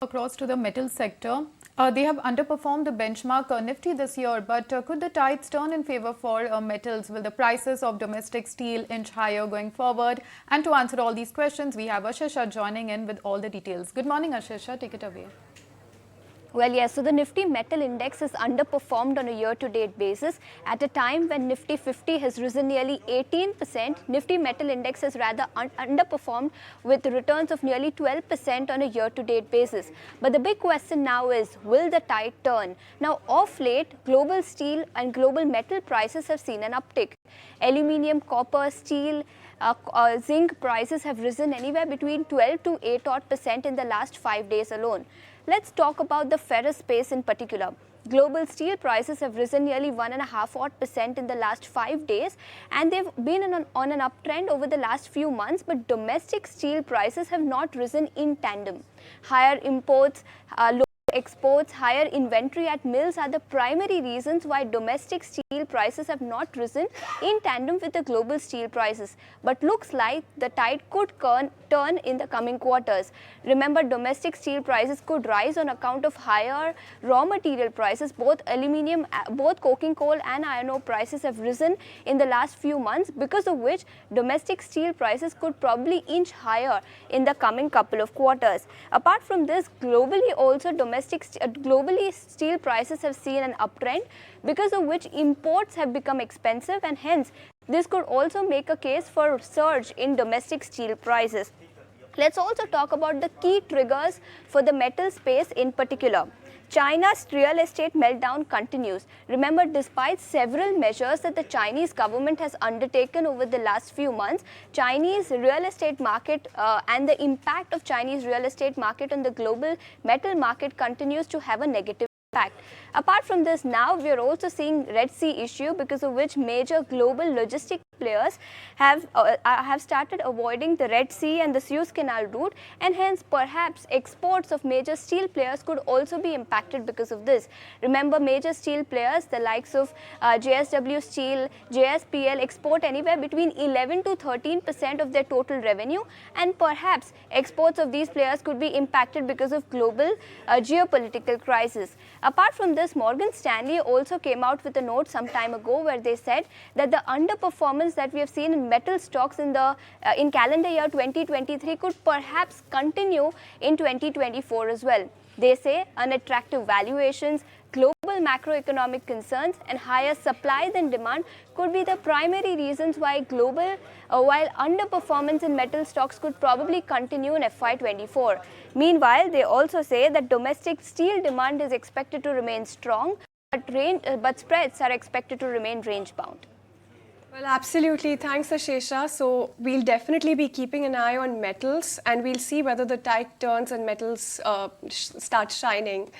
Across to the metal sector, they have underperformed the benchmark Nifty this year, but could the tides turn in favor for metals? Will the prices of domestic steel inch higher going forward? And to answer all these questions, we have Ashesha joining in with all the details. Good morning, Ashesha. Take it away. Well, yes, so the Nifty Metal Index is underperformed on a year-to-date basis. At a time when Nifty 50 has risen nearly 18%, Nifty Metal Index has rather underperformed with returns of nearly 12% on a year-to-date basis. But the big question now is, will the tide turn? Now, of late, global steel and global metal prices have seen an uptick. Aluminium, copper, steel, zinc prices have risen anywhere between 12 to 8% in the last 5 days alone. Let's talk about the ferrous space in particular. Global steel prices have risen nearly 1.5% in the last 5 days, and they've been on an uptrend over the last few months, but domestic steel prices have not risen in tandem. Higher imports, low exports, higher inventory at mills are the primary reasons why domestic steel prices have not risen in tandem with the global steel prices. But looks like the tide could turn in the coming quarters. Remember, domestic steel prices could rise on account of higher raw material prices. Both aluminium, both coking coal and iron ore prices have risen in the last few months, because of which domestic steel prices could probably inch higher in the coming couple of quarters. Apart from this, globally steel prices have seen an uptrend, because of which imports have become expensive, and hence this could also make a case for a surge in domestic steel prices. Let's also talk about the key triggers for the metal space in particular. China's real estate meltdown continues. Remember, despite several measures that the Chinese government has undertaken over the last few months, Chinese real estate market and the impact of Chinese real estate market on the global metal market continues to have a negative impact. Apart from this, now we are also seeing Red Sea issue, because of which major global logistic players have started avoiding the Red Sea and the Suez Canal route, and hence perhaps exports of major steel players could also be impacted because of this. Remember, major steel players, the likes of JSW Steel, JSPL, export anywhere between 11 to 13% of their total revenue, and perhaps exports of these players could be impacted because of global geopolitical crisis. Apart from this, Morgan Stanley also came out with a note some time ago where they said that the underperformance that we have seen in metal stocks in calendar year 2023 could perhaps continue in 2024 as well. They say unattractive valuations, global macroeconomic concerns, and higher supply than demand could be the primary reasons why while underperformance in metal stocks could probably continue in FY24. Meanwhile, they also say that domestic steel demand is expected to remain strong, but spreads are expected to remain range-bound. Well, absolutely. Thanks, Ashesha. So we'll definitely be keeping an eye on metals, and we'll see whether the tide turns and metals start shining.